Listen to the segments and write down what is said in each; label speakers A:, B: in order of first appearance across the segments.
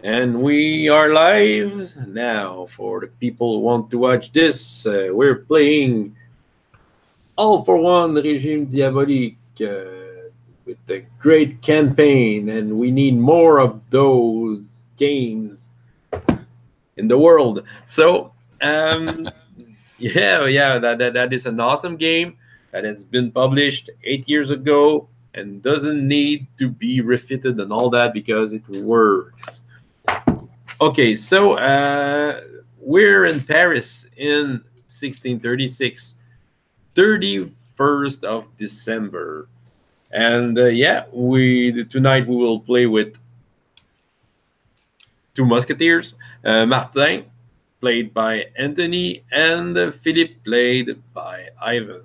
A: And we are live now for the people who want to watch this. We're playing All for One Regime Diabolique with a great campaign, and we need more of those games in the world. So, that is an awesome game that has been published 8 years ago and doesn't need to be refitted and all that because it works. Okay, so we're in Paris in 1636, 31st of December. And tonight we will play with two musketeers, Martin, played by Anthony, and Philippe, played by Ivan.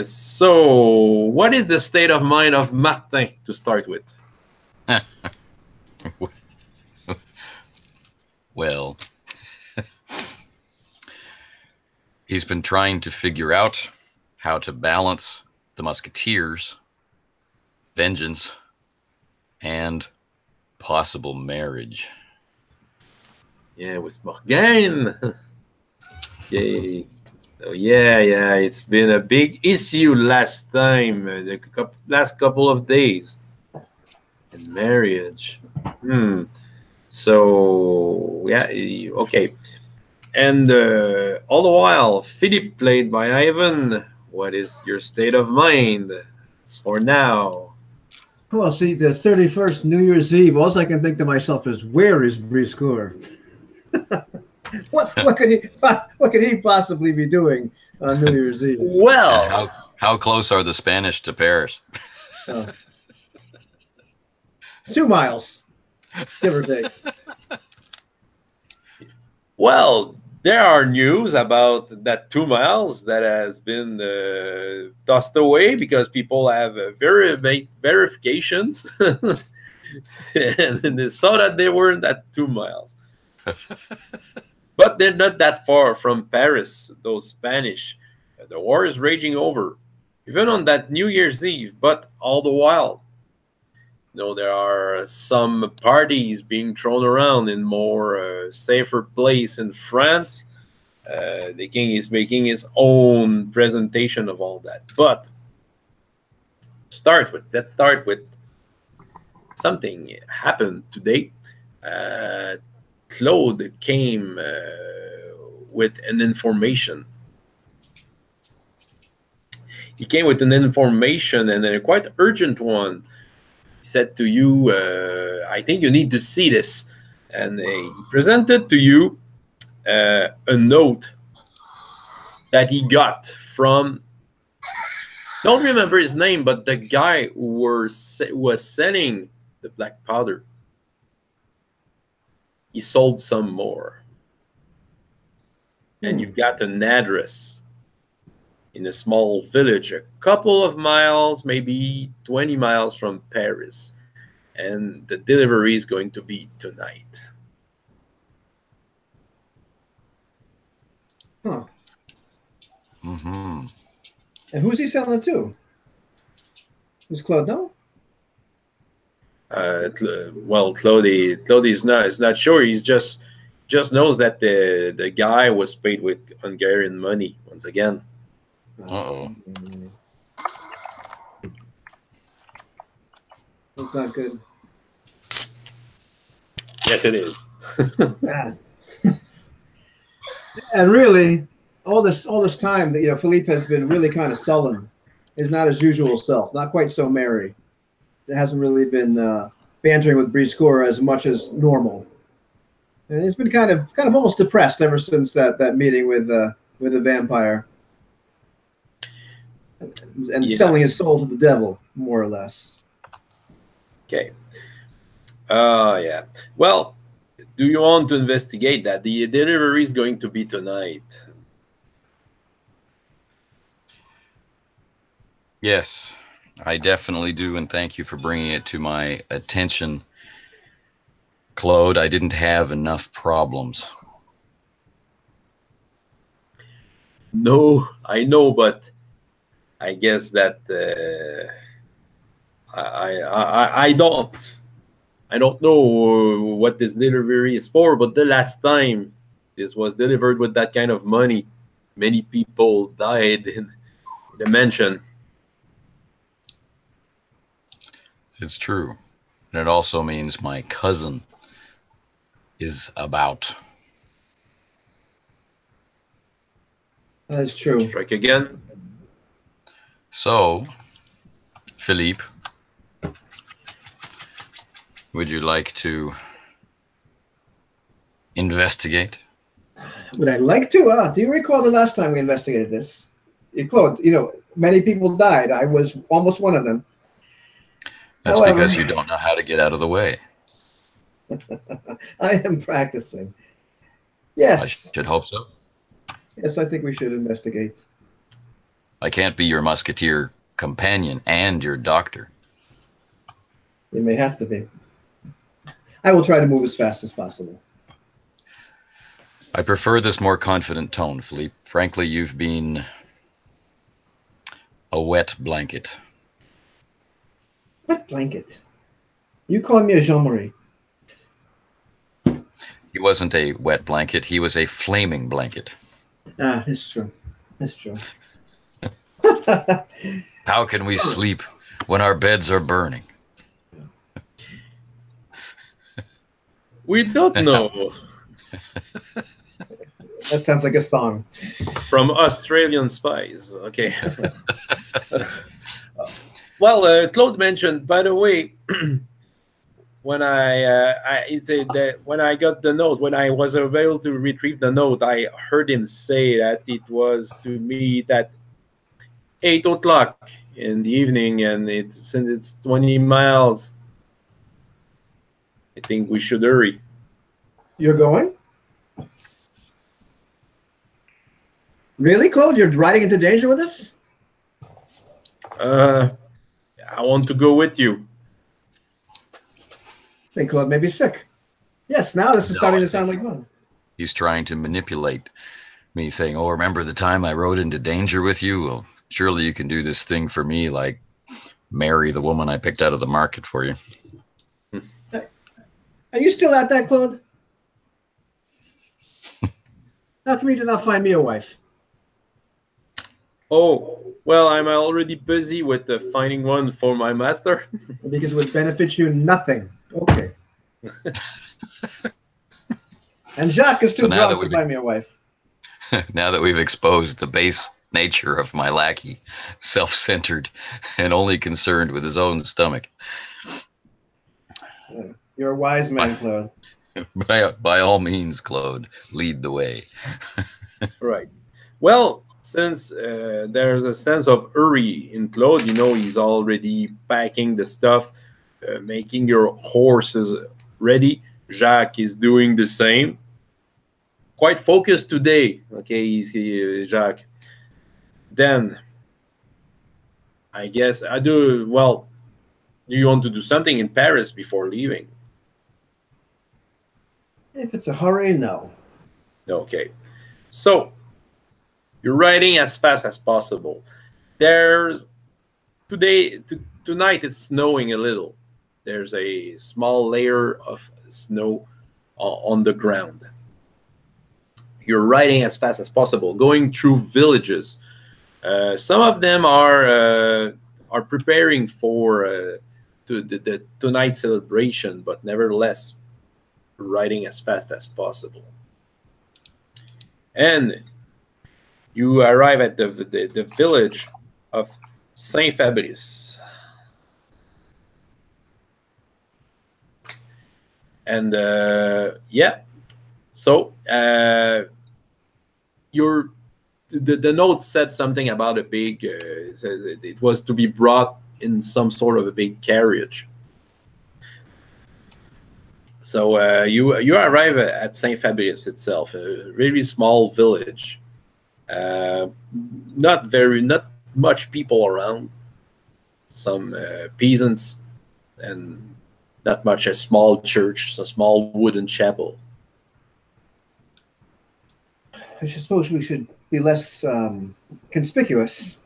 A: So, what is the state of mind of Martin to start with?
B: Well, he's been trying to figure out how to balance the musketeers, vengeance, and possible marriage.
A: Yeah, with Morgan. Yay. So yeah, it's been a big issue last time, the last couple of days. And marriage. So, yeah, okay. And all the while, Philippe, played by Ivan, what is your state of mind for now?
C: Well, see, the 31st New Year's Eve, all I can think to myself is, where is Briscoe? what could he possibly be doing on New Year's Eve?
A: Well,
B: how close are the Spanish to Paris?
C: 2 miles, give or take.
A: Well, there are news about that 2 miles that has been tossed away because people have verifications and they saw that they weren't at 2 miles. But they're not that far from Paris, those Spanish. The war is raging over, even on that New Year's Eve, but all the while, there are some parties being thrown around in more safer place in France. The king is making his own presentation of all that. But let's start with something happened today. Claude came with an information. He came with an information, and a quite urgent one. Said to you, I think you need to see this. And he presented to you a note that he got from, don't remember his name, but the guy who was selling the black powder. He sold some more. And you got an address in a small village, a couple of miles, maybe 20 miles from Paris. And the delivery is going to be tonight.
C: Huh.
B: Mm-hmm.
C: And who's he selling it to? Does Claude know?
A: Well, Claude is not sure. He's just knows that the guy was paid with Hungarian money once again.
B: Uh-oh.
C: That's not good.
A: Yes, it is.
C: And really, all this time that Philippe has been really kind of sullen. Is not his usual self. Not quite so merry. It hasn't really been bantering with Briscoe as much as normal. And he's been kind of almost depressed ever since that meeting with the vampire. And selling his soul to the devil, more or less.
A: Okay. Yeah. Well, do you want to investigate that? The delivery is going to be tonight.
B: Yes, I definitely do, and thank you for bringing it to my attention. Claude, I didn't have enough problems.
A: No, I know, but I guess that I I don't know what this delivery is for, but the last time this was delivered with that kind of money, many people died in the mansion.
B: It's true. And it also means my cousin is about.
C: That is true.
A: Strike again.
B: So, Philippe, would you like to investigate?
C: Would I like to? Do you recall the last time we investigated this? Claude, you know, many people died. I was almost one of them.
B: That's
C: However,
B: because you don't know how to get out of the way.
C: I am practicing.
B: I
C: Yes.
B: should hope so.
C: Yes, I think we should investigate.
B: I can't be your musketeer companion and your doctor.
C: You may have to be. I will try to move as fast as possible.
B: I prefer this more confident tone, Philippe. Frankly, you've been a wet blanket.
C: What blanket? You call me a Jean-Marie.
B: He wasn't a wet blanket. He was a flaming blanket.
C: Ah, it's true. It's true.
B: How can we sleep when our beds are burning?
A: We don't know.
C: That sounds like a song.
A: From Australian spies. Okay. Well, Claude mentioned, by the way, when he said that when I got the note, when I was able to retrieve the note, I heard him say that it was to meet at 8 o'clock in the evening, and since it's 20 miles, I think we should hurry.
C: You're going? Really, Claude? You're riding into danger with us?
A: I want to go with you.
C: I think Claude may be sick. Yes, now this is starting to sound like fun.
B: He's trying to manipulate me, saying, "Oh, remember the time I rode into danger with you? Well, surely you can do this thing for me, like marry the woman I picked out of the market for you."
C: Are you still at that, Claude? How come you did not find me a wife?
A: Oh, well, I'm already busy with finding one for my master.
C: Because it would benefit you nothing. Okay. And Jacques is too drunk to find me a wife.
B: Now that we've exposed the base nature of my lackey, self-centered and only concerned with his own stomach.
C: You're a wise man, Claude.
B: By all means, Claude, lead the way.
A: Right. Well, since there's a sense of hurry in Claude, you know, he's already packing the stuff, making your horses ready. Jacques is doing the same. Quite focused today. Okay, Jacques. Then, I guess I do. Well, do you want to do something in Paris before leaving?
C: If it's a hurry, no.
A: Okay. So, you're riding as fast as possible. There's tonight it's snowing a little. There's a small layer of snow on the ground. You're riding as fast as possible, going through villages. Some of them are preparing for the tonight's celebration, but nevertheless, riding as fast as possible. And you arrive at the village of Saint Fabrice. And yeah, so the note said something about a big, it was to be brought in some sort of a big carriage. So you arrive at Saint Fabrice itself, a really small village. Not much people around. Some peasants, and not much. A small church, a small wooden chapel.
C: I suppose we should be less conspicuous.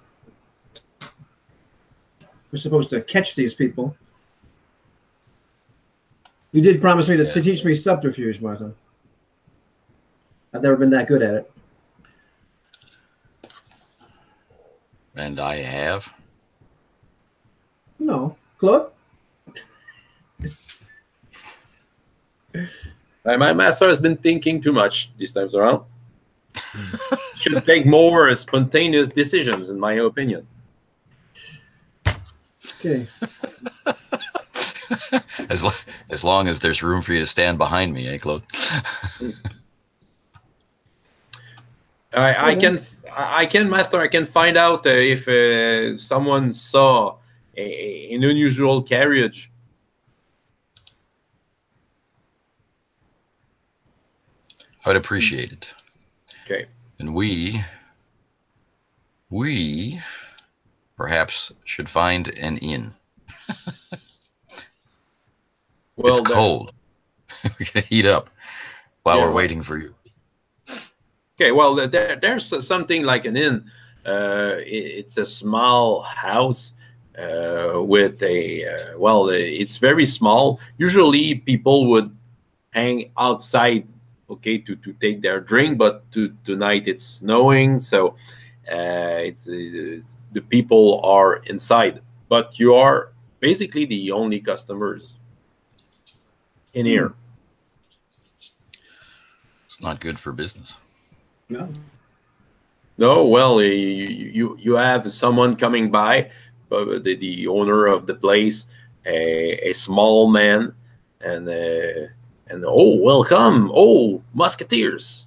C: We're supposed to catch these people. You did promise me to teach me subterfuge, Martha. I've never been that good at it.
B: And I have.
C: No. Claude?
A: My master has been thinking too much these times around. Should take more spontaneous decisions, in my opinion.
C: Okay.
B: As long as there's room for you to stand behind me, eh, Claude?
A: I can, master. I can find out if someone saw an unusual carriage.
B: I would appreciate it.
A: Okay.
B: And we perhaps should find an inn. Well, it's cold. We can heat up while we're waiting for you.
A: Okay, well, there's something like an inn. It's a small house with a, it's very small. Usually people would hang outside, okay, to take their drink, but tonight it's snowing, so the people are inside. But you are basically the only customers in here.
B: It's not good for business.
C: No.
A: No, well, you have someone coming by, the owner of the place, a small man, and oh, welcome, oh, musketeers.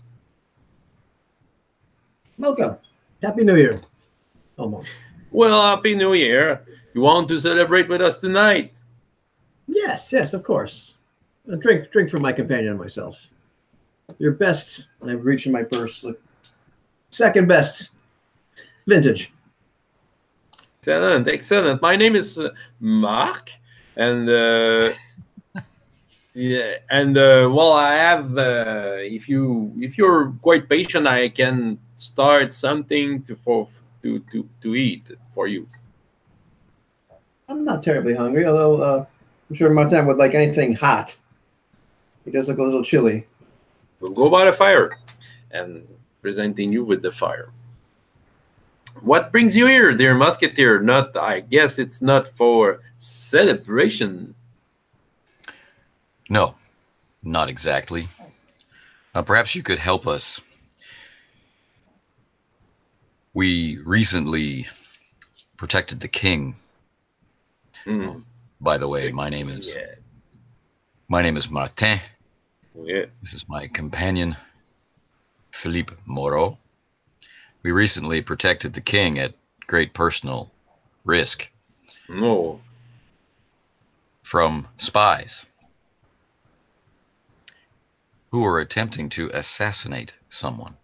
C: Welcome. Happy New Year. Almost.
A: Well, Happy New Year. You want to celebrate with us tonight?
C: Yes, of course. A drink for my companion and myself. Your best, I've reached in my purse. Look, second best vintage.
A: Excellent, excellent. My name is Mark, and yeah, and well, I have. If you're quite patient, I can start something to eat for you.
C: I'm not terribly hungry, although I'm sure Martin would like anything hot. He does look a little chilly.
A: We'll go by the fire, and presenting you with the fire. What brings you here, dear musketeer? Not, I guess it's not for celebration.
B: No, not exactly. Perhaps you could help us. We recently protected the king. By the way, my name is Martin.
A: Yeah.
B: This is my companion, Philippe Moreau. We recently protected the king at great personal risk.
A: No.
B: From spies who were attempting to assassinate someone.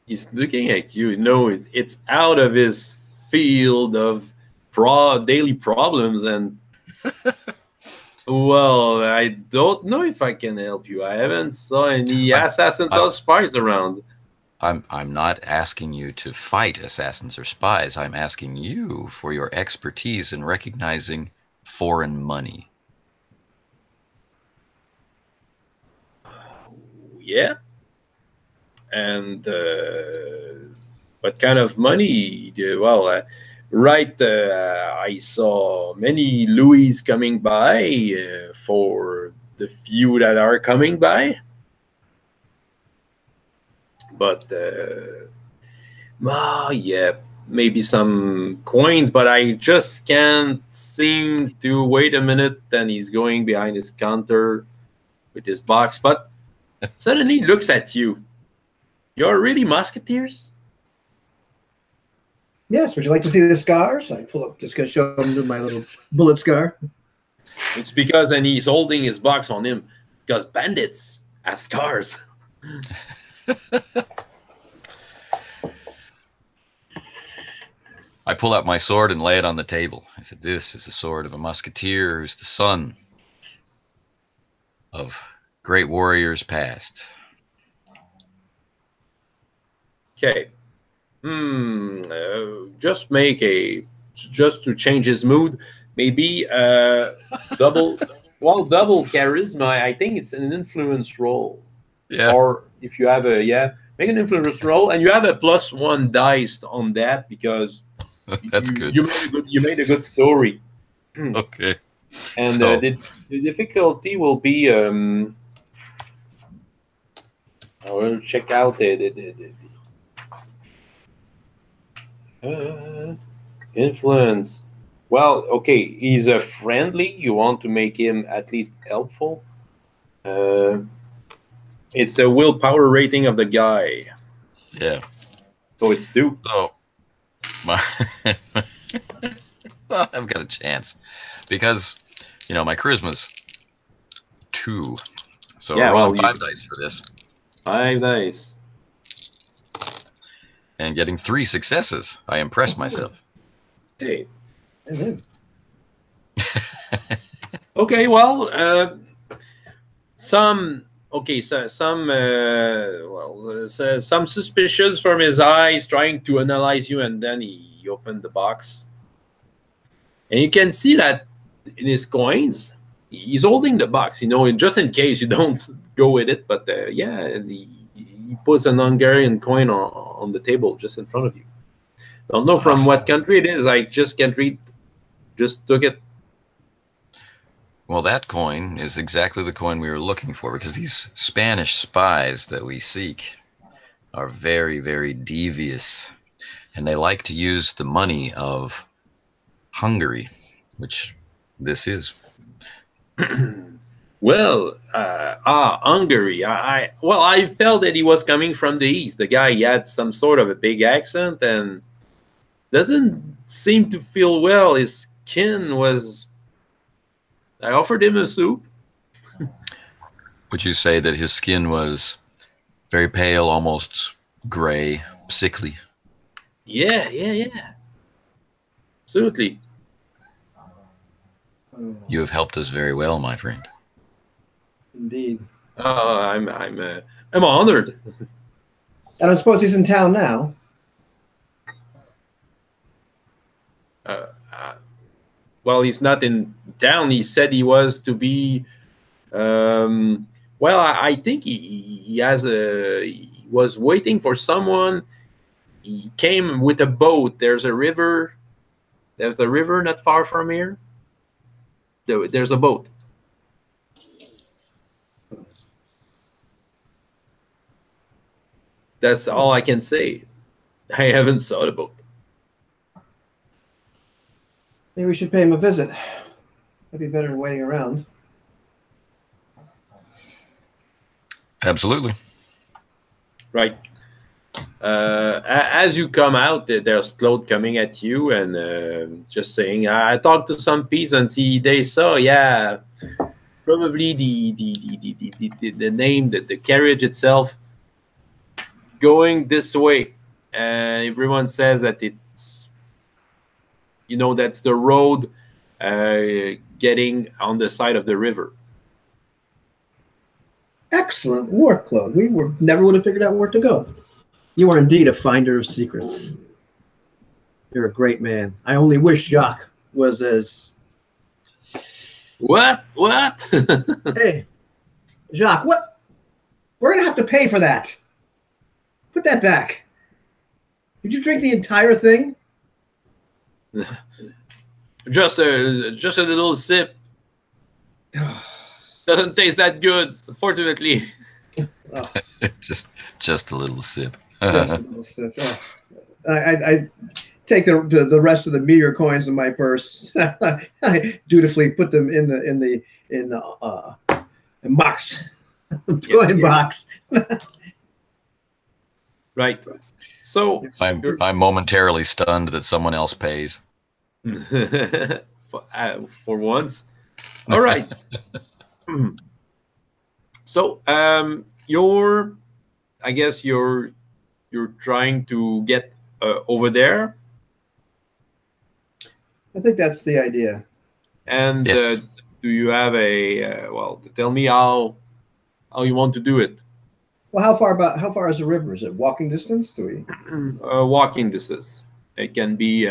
A: He's looking at you. No, it's out of his field of daily problems, and well, I don't know if I can help you. I haven't saw any assassins or spies around.
B: I'm not asking you to fight assassins or spies. I'm asking you for your expertise in recognizing foreign money.
A: Yeah. And what kind of money? Well, I saw many Louis coming by for the few that are coming by. But, yeah, maybe some coins, but I just can't seem to wait a minute. Then he's going behind his counter with his box, but suddenly he looks at you. You're really musketeers?
C: Yes, would you like to see the scars? I pull up, just going to show him my little bullet scar.
A: It's because, and he's holding his box on him, because bandits have scars.
B: I pull out my sword and lay it on the table. I said, this is the sword of a musketeer who's the son of great warriors past.
A: Okay. Just to change his mood, maybe double. Well, double charisma. I think it's an influence roll.
B: Yeah.
A: Or if you have a make an influence roll, and you have a +1 dice on that because
B: That's good.
A: you made a good story.
B: Okay.
A: And
B: So-
A: the difficulty will be I will check out influence. Well, okay, he's a friendly. You want to make him at least helpful. It's the willpower rating of the guy,
B: Yeah.
A: so it's 2.
B: So, my well, I've got a chance because my charisma's 2, so
A: Yeah,
B: rolling
A: well,
B: 5 dice for this
A: 5 dice.
B: and getting 3 successes. I impressed myself.
A: Hey.
C: Amen.
A: Okay, well, some some suspicious from his eyes, trying to analyze you, and then he opened the box, and you can see that in his coins, he's holding the box, just in case you don't go with it. But he puts an Hungarian coin on the table just in front of you. Don't know from what country it is. I just can't read. Just took it.
B: Well, that coin is exactly the coin we were looking for, because these Spanish spies that we seek are very, very devious, and they like to use the money of Hungary, which this is.
A: Well, Hungary. I felt that he was coming from the east. The guy, he had some sort of a big accent and doesn't seem to feel well. His skin was. I offered him a soup.
B: Would you say that his skin was very pale, almost gray, sickly?
A: Yeah. Absolutely.
B: You have helped us very well, my friend.
C: Indeed.
A: I'm honored.
C: And I suppose he's in town now.
A: Well, he's not in town. He said he was to be. Well, I think he was waiting for someone. He came with a boat. There's a river. There's the river not far from here. There's a boat. That's all I can say. I haven't saw the boat.
C: Maybe we should pay him a visit. That'd be better than waiting around.
B: Absolutely.
A: Right. As you come out, there's Claude coming at you and just saying, I talked to some peasants. They saw, probably the name, the carriage itself going this way. And everyone says that it's, that's the road getting on the side of the river.
C: Excellent work, Claude. We never would have figured out where to go. You are indeed a finder of secrets. You're a great man. I only wish Jacques was as...
A: What?
C: Hey, Jacques, what? We're going to have to pay for that. Put that back. Did you drink the entire thing?
A: Just a little sip. Doesn't taste that good, unfortunately.
C: Oh.
B: just a little sip.
C: Just a little sip. Oh. I take the rest of the meteor coins in my purse. I dutifully put them in the box, coin box.
A: Right. So
B: I'm momentarily stunned that someone else pays.
A: for once. All right. So I guess you're trying to get over there.
C: I think that's the idea.
A: And
B: yes.
A: Do you have tell me how you want to do it?
C: Well, how far is the river? Is it walking distance? Do we?
A: Walking distance. It can be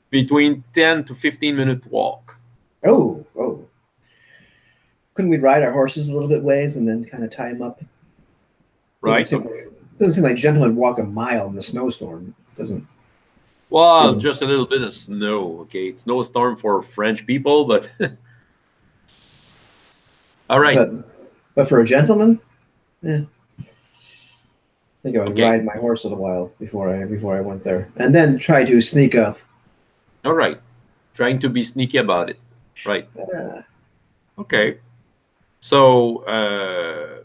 A: between 10 to 15-minute walk.
C: Oh, oh. Couldn't we ride our horses a little bit ways and then kind of tie them up?
A: Right?
C: Doesn't seem like gentlemen walk a mile in the snowstorm. It doesn't.
A: Well,
C: seem...
A: just a little bit of snow. Okay, it's snowstorm for French people, but all right.
C: But for a gentleman, yeah. I think I would
A: Okay.
C: ride my horse a little while before I went there, and then try to sneak up.
A: All right, trying to be sneaky about it. Right. Okay. So,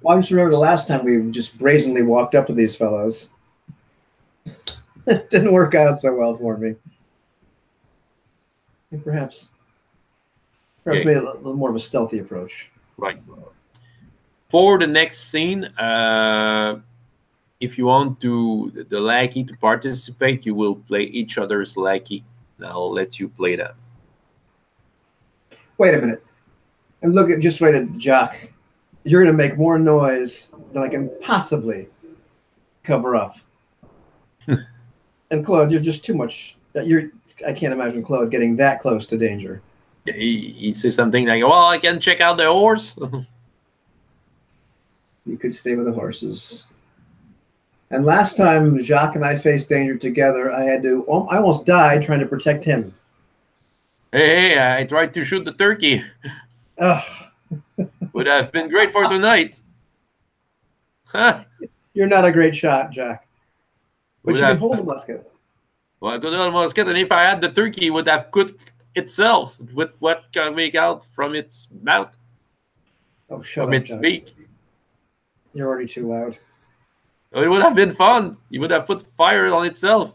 C: well, I just remember the last time we just brazenly walked up to these fellows. It didn't work out so well for me. And perhaps
A: okay.
C: made a little more of a stealthy approach.
A: Right. For the next scene, if you want the lackey to participate, you will play each other's lackey. I'll let you play that.
C: Wait a minute. And look at just right at Jock. You're going to make more noise than I can possibly cover up. And Claude, you're just too much. I can't imagine Claude getting that close to danger.
A: He says something like, "Well, I can check out the horse."
C: You could stay with the horses. And last time Jacques and I faced danger together, I almost died trying to protect him.
A: Hey, I tried to shoot the turkey.
C: Ugh.
A: Would have been great for tonight. Huh?
C: You're not a great shot, Jack. But you can hold a musket.
A: Well, I could hold a musket, and if I had the turkey, it would have cooked itself with what coming out from its mouth.
C: Oh, shut
A: from
C: up,
A: its
C: Jack.
A: beak.
C: You're already too loud.
A: It would have been fun. It would have put fire on itself.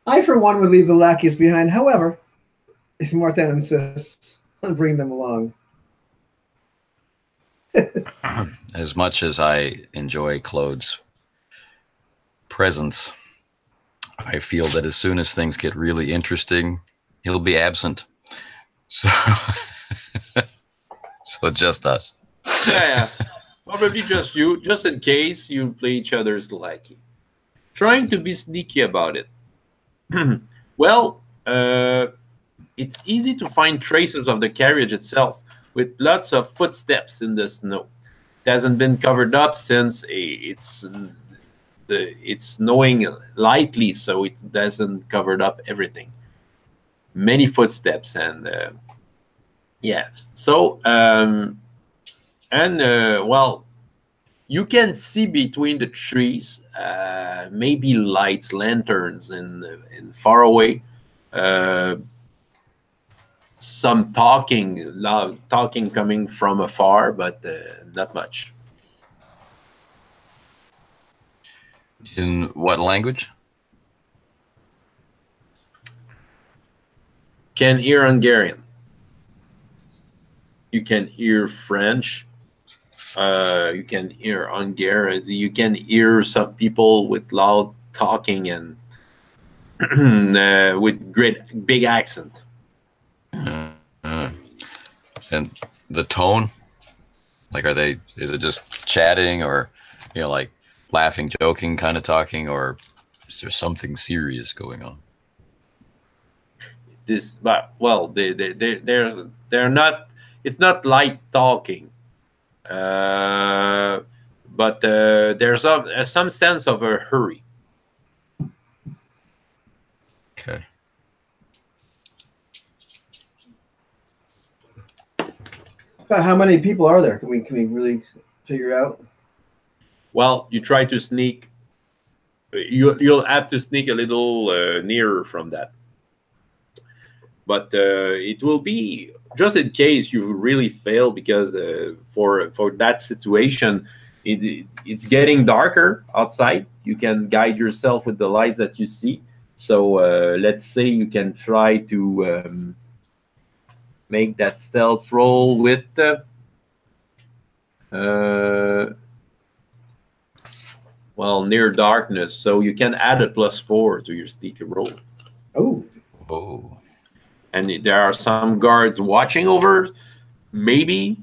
C: I, for one, would leave the lackeys behind. However, if Martin insists on bringing them along.
B: As much as I enjoy Claude's presence, I feel that as soon as things get really interesting, he'll be absent. So, so just us.
A: Yeah. Probably just you, just in case you play each other's lackey. Trying to be sneaky about it. Well, it's easy to find traces of the carriage itself, with lots of footsteps in the snow. It hasn't been covered up since it's snowing lightly, so it doesn't cover up everything. Many footsteps, and yeah. So well, you can see between the trees, maybe lights, lanterns, in far away. Some loud talking coming from afar, but not much.
B: In what language?
A: Can hear Hungarian. You can hear French. You can hear Hungarian. You can hear some people with loud talking and with great big accent.
B: And the tone, like, is it just chatting, or, you know, like laughing, joking kind of talking, or is there something serious going on?
A: Well, they're not. It's not light talking, but there's some sense of a hurry.
B: Okay.
C: How many people are there? Can we really figure out?
A: Well, you try to sneak. You'll have to sneak a little nearer from that. But it will be just in case you really fail, because for that situation, it's getting darker outside. You can guide yourself with the lights that you see. So let's say you can try to make that stealth roll with well, near darkness. So you can add a +4 to your sneaky roll.
C: Oh.
B: Oh.
A: And there are some guards watching over. Maybe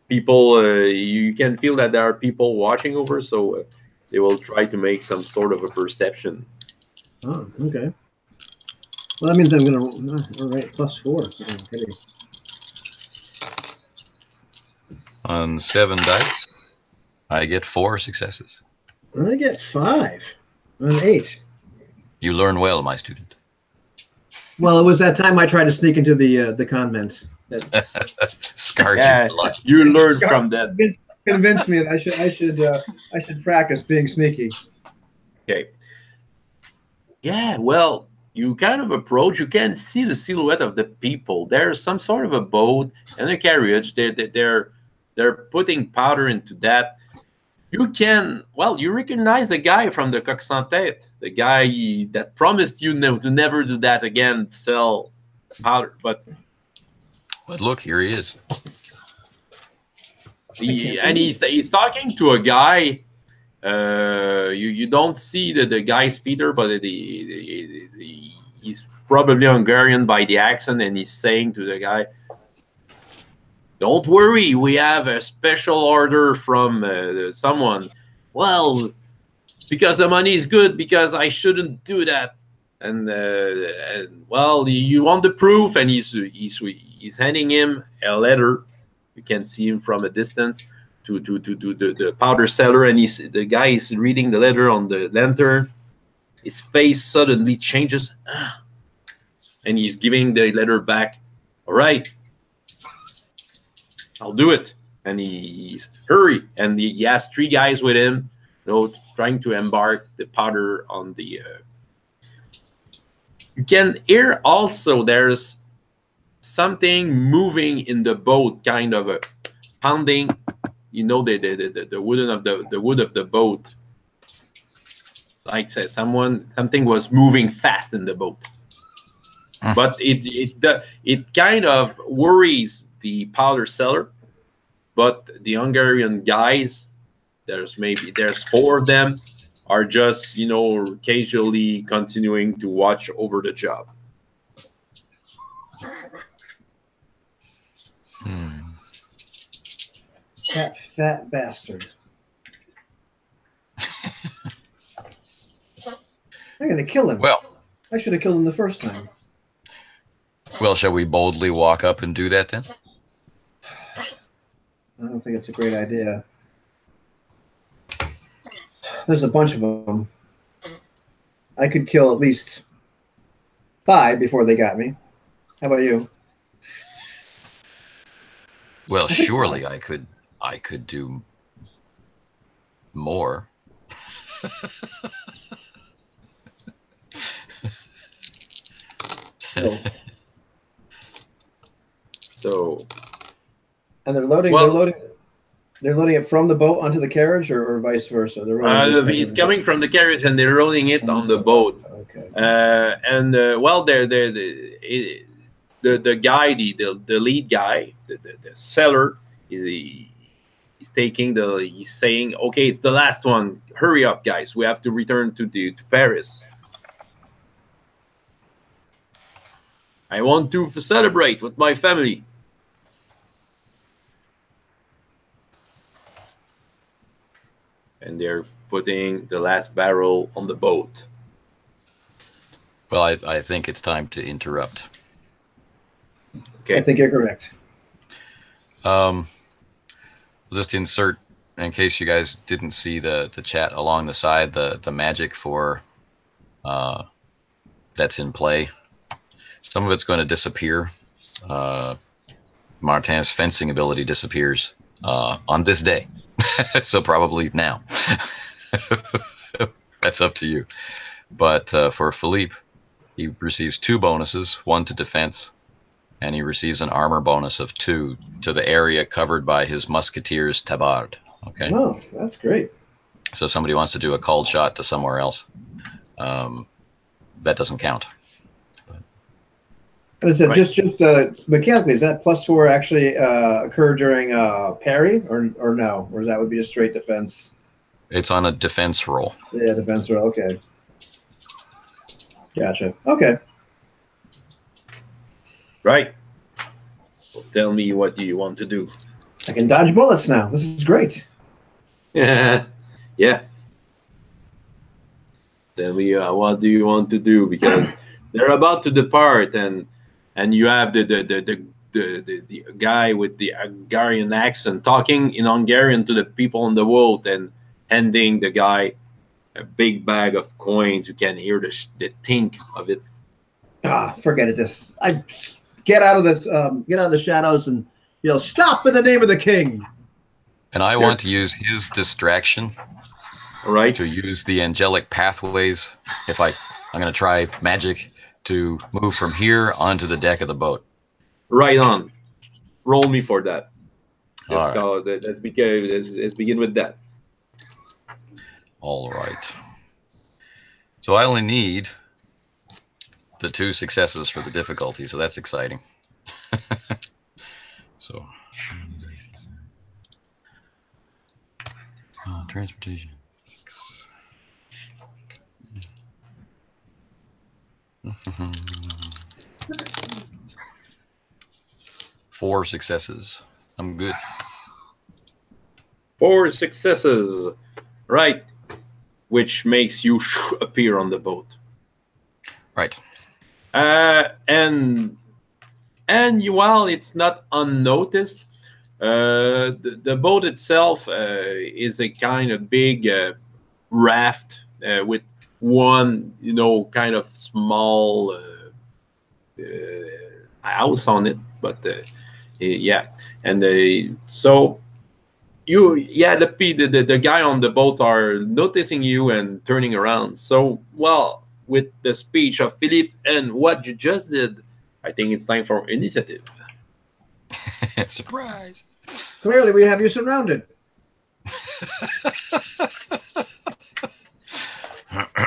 A: people, you can feel that there are people watching over. So they will try to make some sort of a perception.
C: Oh, okay. Well, that means I'm gonna. All right, +4. Okay.
B: On 7 dice, I get 4 successes.
C: I get 5 on 8.
B: You learn well, my student.
C: Well, it was that time I tried to sneak into the convent. That
B: Scarred you
A: Yeah,
B: for life.
A: you learn from that.
C: convinced me that I should practice being sneaky.
A: Okay. Yeah, well, you kind of approach. You can see the silhouette of the people. There's some sort of a boat and a carriage. They're putting powder into that. You can, well, you recognize the guy from the Coq Sans Tête, the guy that promised you to never do that again, sell powder. But
B: look, here he is.
A: He's talking to a guy. You don't see the guy's feature, but he's probably Hungarian by the accent, and he's saying to the guy, "Don't worry, we have a special order from someone." Well, because the money is good, because I shouldn't do that. And well, you want the proof, and he's handing him a letter. You can see him from a distance to the powder seller, and the guy is reading the letter on the lantern. His face suddenly changes, and he's giving the letter back. All right, I'll do it. And he's hurry, and he has 3 guys with him, trying to embark the powder on the. You can hear also there's something moving in the boat, kind of a pounding. The wood of the boat. Like say something was moving fast in the boat, but it kind of worries the powder seller. But the Hungarian guys, there's 4 of them, are just casually continuing to watch over the job.
C: That fat bastard. I'm gonna kill him.
B: Well,
C: I should have killed him the first time.
B: well, shall we boldly walk up and do that then?
C: I don't think it's a great idea. There's a bunch of them. I could kill at least 5 before they got me. How about you?
B: Well, surely I could do more.
A: So,
C: and they're loading. They're loading it from the boat onto the carriage, or vice versa.
A: It's coming from the carriage, and they're loading it on the boat.
C: Okay.
A: Well, the guy, the lead guy, the seller, he's saying, okay, it's the last one. Hurry up, guys. We have to return to Paris. I want to celebrate with my family. And they're putting the last barrel on the boat.
B: Well, I think it's time to interrupt.
A: Okay.
C: I think you're correct.
B: We'll just insert, in case you guys didn't see the chat along the side, the magic for that's in play. Some of it's going to disappear. Martin's fencing ability disappears on this day. So probably now. That's up to you. But for Philippe, he receives 2 bonuses, 1 to defense, and he receives an armor bonus of 2 to the area covered by his musketeer's tabard. Okay.
C: Oh, that's great.
B: So if somebody wants to do a called shot to somewhere else, that doesn't count.
C: And is it
A: Right.
C: just mechanically? Is that +4 actually occur during parry, or no? Or that would be a straight defense?
B: It's on a defense roll.
C: Yeah, defense roll. Okay. Gotcha. Okay.
A: Right. Well, tell me, what do you want to do?
C: I can dodge bullets now. This is great.
A: Yeah. Then what do you want to do? Because they're about to depart, and you have the guy with the Hungarian accent talking in Hungarian to the people on the boat and handing the guy a big bag of coins. You can hear the tink of it.
C: Forget it. I get out of the shadows and yell, "Stop in the name of the king!"
B: And I want to use his distraction.
A: All right.
B: To use the angelic pathways. I'm going to try magic to move from here onto the deck of the boat.
A: Right on. Roll me for that.
B: All right.
A: Let's begin with that.
B: All right. So I only need the 2 successes for the difficulty, so that's exciting. So, transportation. 4 successes. I'm good.
A: 4 successes. Right. Which makes you appear on the boat.
B: Right.
A: And while it's not unnoticed, the boat itself is a kind of big raft with one, kind of small house on it, but yeah, and so the guy on the boat are noticing you and turning around. So, well, with the speech of Philippe and what you just did, I think it's time for initiative.
B: Surprise!
C: Clearly, we have you surrounded.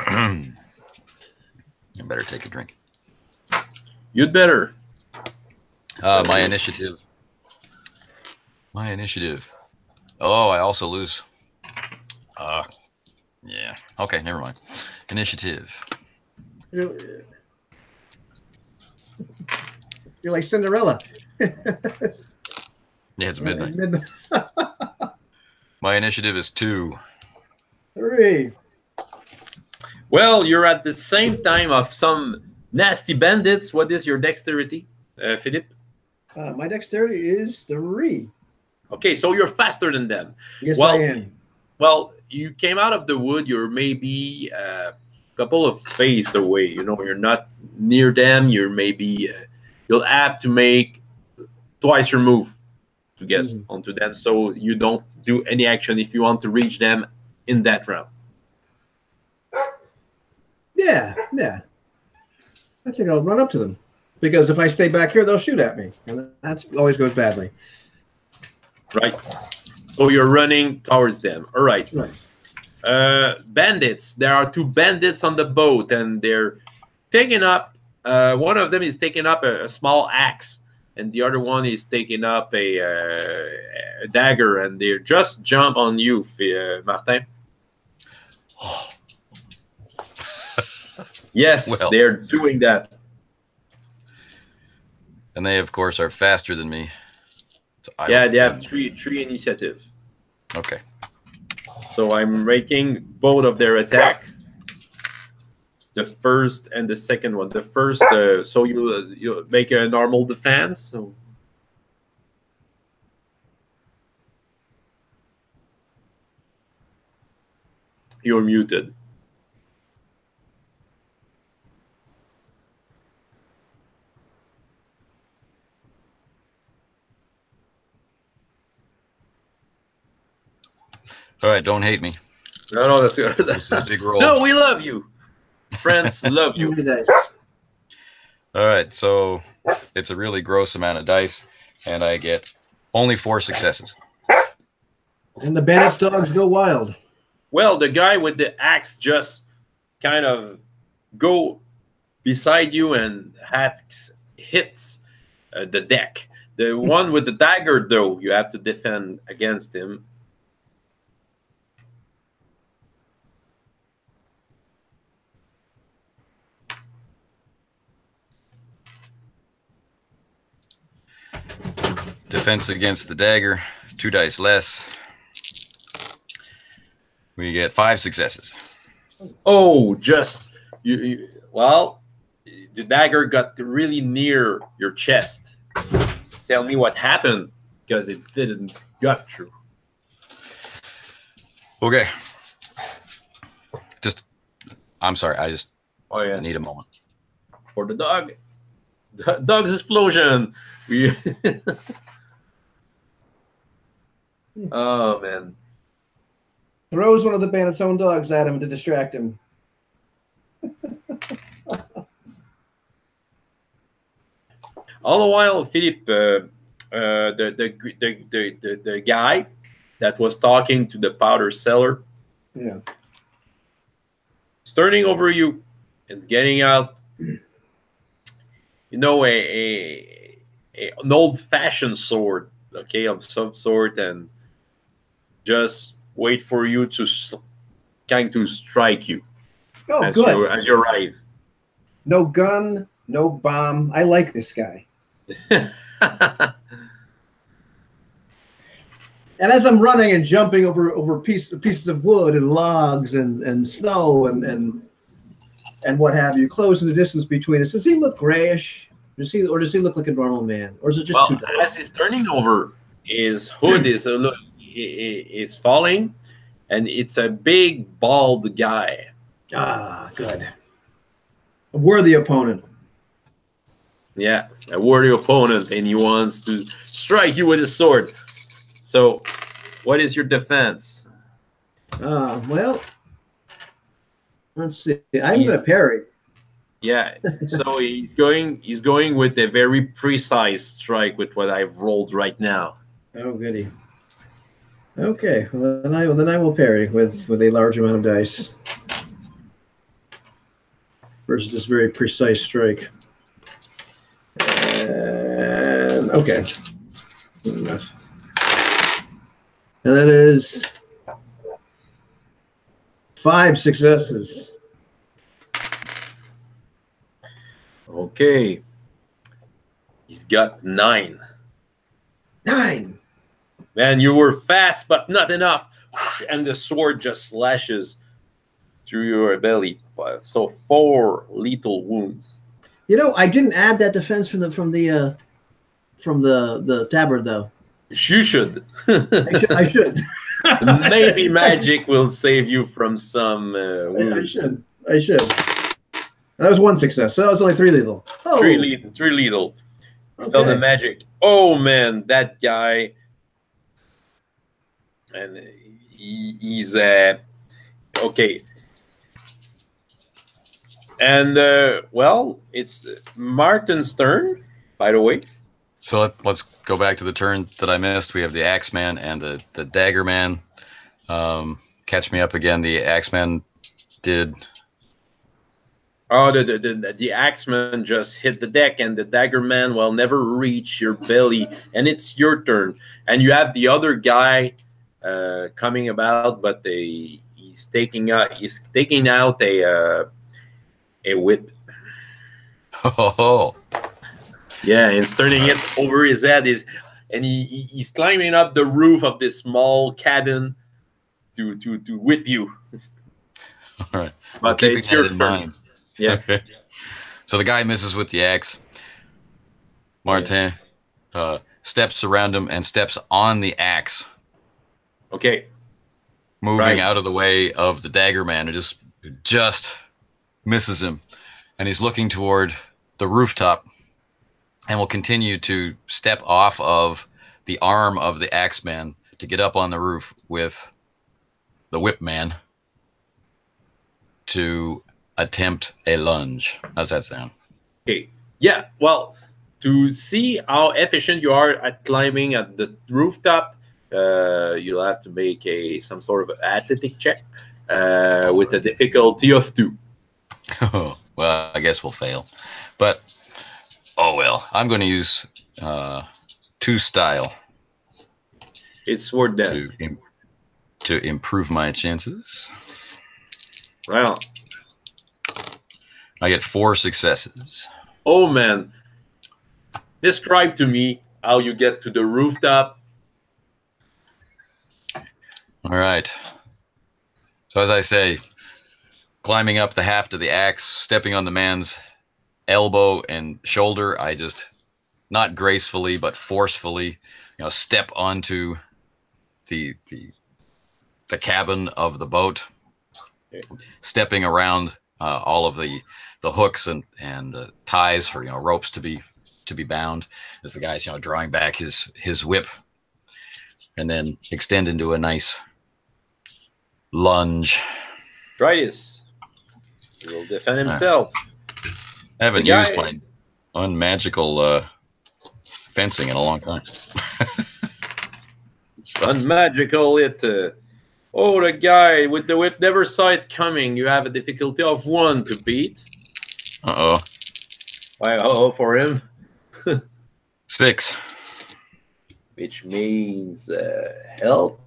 B: I better take a drink.
A: You'd better.
B: My initiative. Oh, I also lose. Yeah. Okay, never mind. Initiative.
C: You're like Cinderella.
B: Yeah, it's midnight. My initiative is 2.
C: 3.
A: Well, you're at the same time of some nasty bandits. What is your dexterity, Philippe?
C: My dexterity is 3.
A: Okay, so you're faster than them.
C: Yes, I am.
A: Well, you came out of the wood. You're maybe a couple of space away. You're not near them. You're maybe you'll have to make twice your move to get onto them. So you don't do any action if you want to reach them in that round.
C: Yeah. I think I'll run up to them because if I stay back here, they'll shoot at me, and that always goes badly.
A: Right. So you're running towards them. All right. Bandits. There are 2 bandits on the boat, and they're taking up. One of them is taking up a small axe, and the other one is taking up a dagger, and they just jump on you, Martin. Yes,
B: well,
A: they're doing that.
B: And they, of course, are faster than me. So
A: they have three initiative.
B: Okay.
A: So I'm rating both of their attacks. The first and the second one. The first, so you make a normal defense. So. You're muted.
B: All right, don't hate me.
A: No, that's good.
B: This is a big roll.
A: No, we love you. Friends love you.
B: All right, so it's a really gross amount of dice, and I get only 4 successes.
C: And the bandits' dogs go wild.
A: Well, the guy with the axe just kind of go beside you and hits the deck. The one with the dagger, though, you have to defend against him.
B: Defense against the dagger, 2 dice less. We get 5 successes.
A: Oh, just well, the dagger got really near your chest. Tell me what happened, because it didn't gut through.
B: Okay. I'm sorry. I
A: Oh
B: need a moment.
A: For the dog. The dog's explosion. We. Oh man.
C: Throws one of the bandit's own dogs at him to distract him.
A: All the while, Philippe, the guy that was talking to the powder seller,
C: Yeah.
A: is turning over you and getting out, an old-fashioned sword, okay, of some sort, and just wait for you to kind to strike you
C: Oh, good.
A: as you arrive.
C: No gun, no bomb. I like this guy. And as I'm running and jumping over pieces of wood and logs and snow and what have you, closing the distance between us, does he look grayish? Does he look like a normal man, or is it just too dark?
A: As he's turning over, his hood is falling, and it's a big bald guy.
C: Ah, good. A worthy opponent.
A: Yeah, a worthy opponent, and he wants to strike you with his sword. So, what is your defense?
C: Well, let's see. I'm going to parry.
A: Yeah, so he's going with a very precise strike with what I've rolled right now.
C: Oh, goody. Okay, well, then I will parry with a large amount of dice versus this very precise strike. And okay, enough. And that is 5 successes.
A: Okay. He's got 9.
C: 9.
A: Man, you were fast, but not enough. And the sword just slashes through your belly. So 4 lethal wounds.
C: You know, I didn't add that defense from the tabard though.
A: You should.
C: I should.
A: Maybe magic will save you from some wounds.
C: I should. That was 1 success. So that was only 3 lethal. Oh.
A: 3 lethal. Okay. Felt the magic. Oh man, that guy. And he's okay. And well, it's Martin's turn, by the way.
B: So let's go back to the turn that I missed. We have the Axeman and the Dagger Man. Catch me up again. The Axeman did.
A: Oh, the Axeman just hit the deck, and the Dagger Man will never reach your belly, and it's your turn. And you have the other guy coming about, but he's taking out a whip.
B: Oh.
A: Yeah, he's turning it over his head. And he's climbing up the roof of this small cabin to whip you.
B: All right.
A: But it's your turn. Mind. Yeah.
B: Okay. So the guy misses with the axe. Martin steps around him and steps on the axe.
A: Okay.
B: Moving out of the way of the Dagger Man, who just misses him. And he's looking toward the rooftop and will continue to step off of the arm of the Axeman to get up on the roof with the Whip Man to attempt a lunge. How's that sound?
A: Okay. Yeah. Well, to see how efficient you are at climbing at the rooftop, you'll have to make some sort of athletic check with a difficulty of 2.
B: Well, I guess we'll fail. But, oh well. I'm going to use 2 style.
A: It's worth that.
B: To improve my chances.
A: Well,
B: I get 4 successes.
A: Oh, man. Describe to me how you get to the rooftop.
B: All right. So as I say, climbing up the haft of the axe, stepping on the man's elbow and shoulder. I just, not gracefully but forcefully, step onto the cabin of the boat, stepping around all of the hooks and ties for ropes to be bound, as the guy's drawing back his whip, and then extend into a nice lunge.
A: Try this. He will defend himself.
B: I haven't used my unmagical fencing in a long time.
A: Unmagical it. Oh, the guy with the whip never saw it coming. You have a difficulty of 1 to beat.
B: Uh-oh.
A: Why, uh-oh for him.
B: 6.
A: Which means health.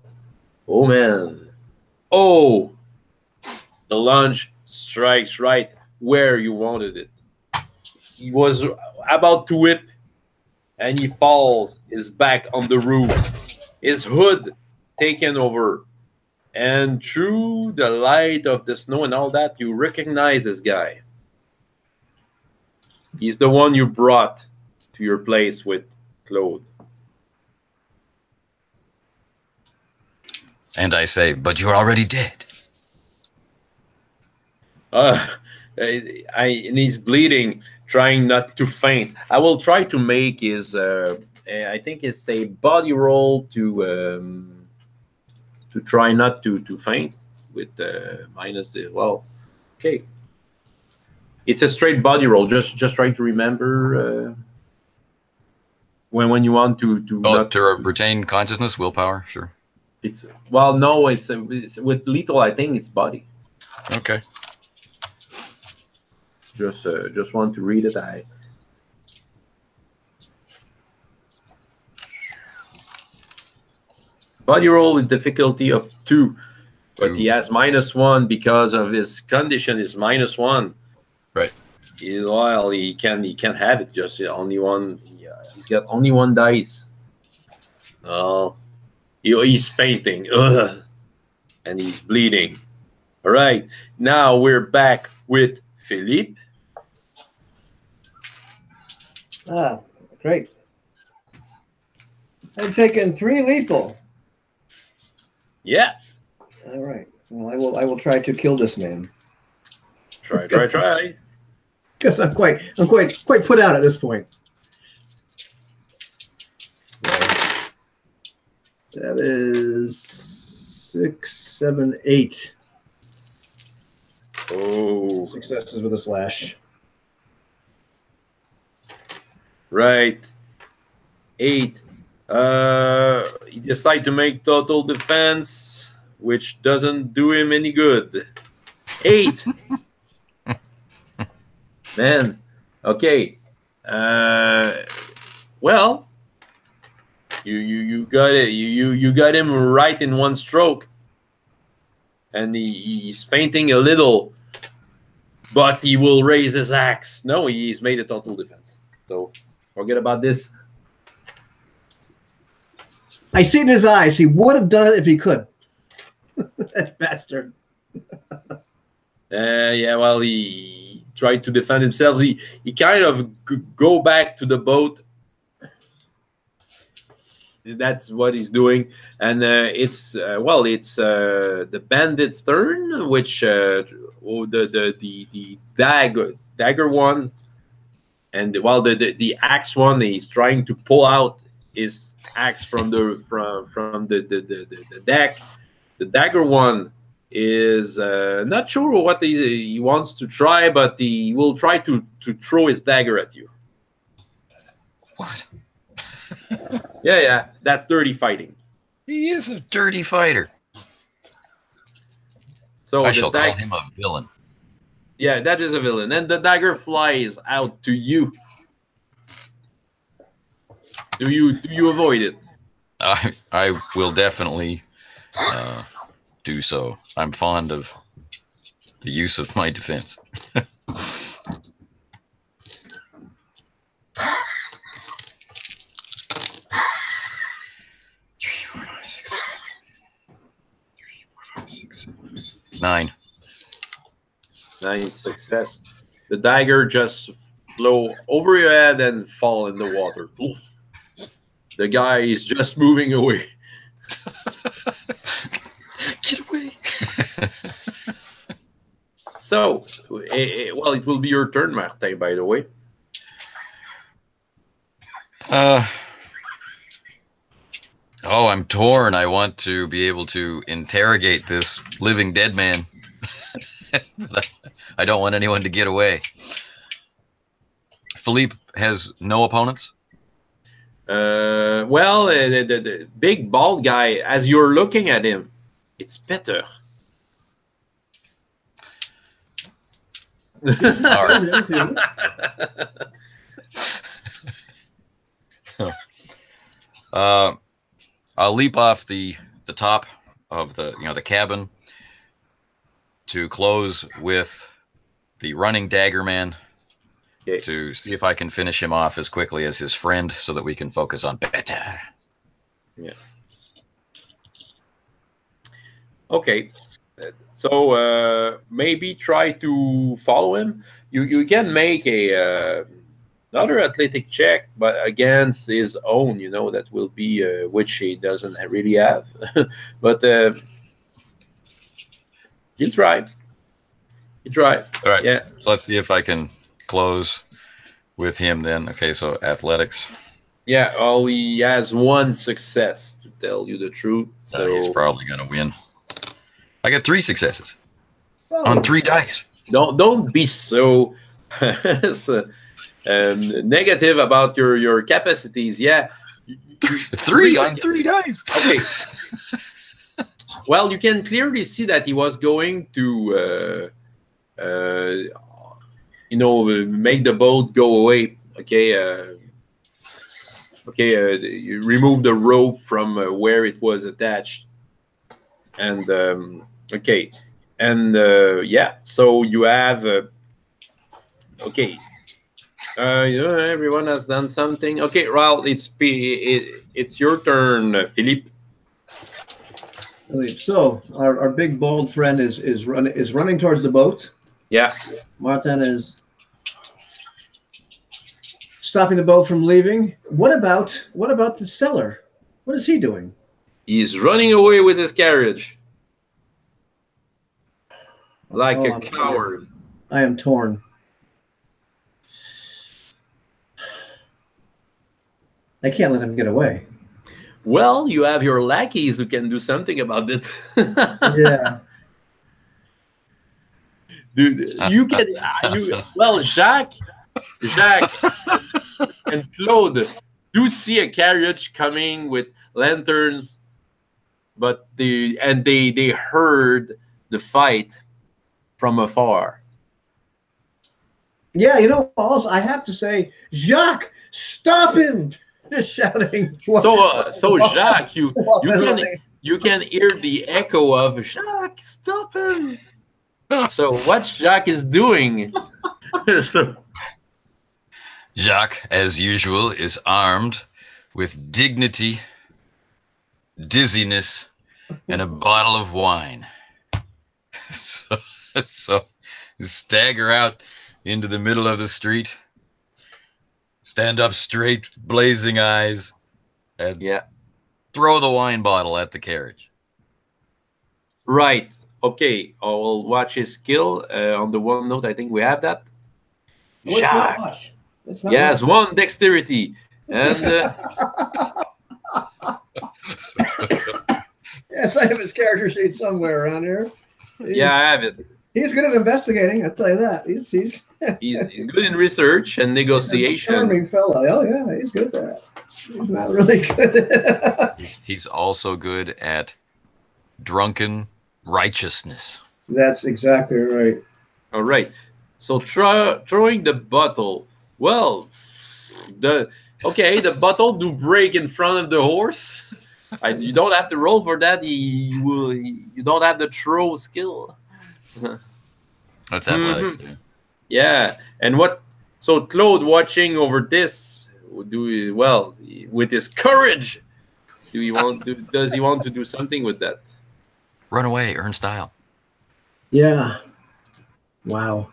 A: Oh, man. Oh! The lunge strikes right where you wanted it. He was about to whip, and he falls, his back on the roof, his hood taken over. And through the light of the snow and all that, you recognize this guy. He's the one you brought to your place with Claude.
B: And I say, but you're already dead.
A: And he's bleeding, trying not to faint. I will try to make his, I think it's a body roll to try not to faint with minus the, well, okay. It's a straight body roll. Just trying to remember when you want to
B: not to retain consciousness, willpower, sure.
A: It's, well, no, it's with lethal. I think it's body.
B: Okay.
A: Just want to read it. Body roll with difficulty of 2, but he has -1 because of his condition is -1.
B: Right.
A: While he can have it, just only one. He's got only 1 dice. Oh, he's fainting. Ugh. And he's bleeding. All right, now we're back with Philippe.
C: Ah, great. I've taken 3 lethal.
A: Yeah.
C: All right. Well, I will try to kill this man.
A: Try.
C: Because I'm quite put out at this point. That is 6, 7, 8.
A: Oh,
C: Successes with a slash.
A: Right. 8. He decides to make total defense, which doesn't do him any good. 8. Man. Okay. Well, you got it. You got him right in 1 stroke, and he's fainting a little, but he will raise his axe. No, he's made a total defense. So forget about this.
C: I see in his eyes. He would have done it if he could. That bastard.
A: Yeah, well, he tried to defend himself. He kind of go back to the boat. That's what he's doing, and it's the bandit's turn, which the dagger one, and while the axe one, he's trying to pull out his axe from the deck. The dagger one is not sure what he wants to try, but he will try to throw his dagger at you.
B: What?
A: Yeah, that's dirty fighting.
B: He is a dirty fighter.
A: So
B: I shall call him a villain.
A: Yeah, that is a villain. And the dagger flies out to you. Do you avoid it?
B: I will definitely do so. I'm fond of the use of my defense. 9.
A: 9 success. The dagger just flow over your head and fall in the water. Oof. The guy is just moving away.
B: Get away.
A: So, well, it will be your turn, Martin, by the way.
B: Oh, I'm torn. I want to be able to interrogate this living dead man. I don't want anyone to get away. Philippe has no opponents?
A: Well, the big bald guy, as you're looking at him, it's Peter.
B: All right. I'll leap off the top of the cabin to close with the running dagger man.
A: Okay.
B: To see if I can finish him off as quickly as his friend so that we can focus on better.
A: Yeah. Okay. So maybe try to follow him. You can make a another athletic check, but against his own, that will be which he doesn't really have. But you try. You try.
B: All right.
A: Yeah.
B: So let's see if I can close with him then. Okay, so athletics.
A: Yeah, oh, he has 1 success, to tell you the truth. So
B: He's probably going to win. I got 3 successes on 3 dice.
A: Don't be so, negative about your capacities. Yeah.
B: 3 on 3 dice.
A: Okay. Well, you can clearly see that he was going to make the boat go away. Okay. You remove the rope from where it was attached, and okay, and yeah. So you have okay. Everyone has done something. Okay, well, it's your turn, Philippe.
C: So our big bald friend is running towards the boat.
A: Yeah.
C: Martin is stopping the boat from leaving. What about the seller? What is he doing?
A: He's running away with his carriage. Like a coward.
C: I am torn. I can't let him get away.
A: Well, you have your lackeys who can do something about it.
C: Yeah.
A: Dude, you can. Well, Jacques and Claude do see a carriage coming with lanterns, but they heard the fight from afar.
C: Yeah, also I have to say, Jacques, stop him! Shouting.
A: So Jacques, you can hear the echo of Jacques, stop him. So what Jacques is doing?
B: Jacques, as usual, is armed with dignity, dizziness, and a bottle of wine. So stagger out into the middle of the street, stand up straight, blazing eyes, and throw the wine bottle at the carriage.
A: Right. Okay. I will watch his skill on the one note. I think we have that. Jacques. Yes, 1 dexterity. And
C: yes, I have his character sheet somewhere around here.
A: I have it.
C: He's good at investigating, I'll tell you that. He's
A: he's good in research and negotiation.
C: He's a charming fellow. Oh yeah, he's good at that. He's not really good.
B: He's also good at drunken righteousness.
C: That's exactly right.
A: All right. So throwing the bottle. Well, the bottle do break in front of the horse. You don't have to roll for that. You don't have the throw skill.
B: That's athletics.
A: Yeah. And what? So Claude, watching over this, with his courage. Does he want to do something with that?
B: Run away, earn style.
C: Yeah. Wow.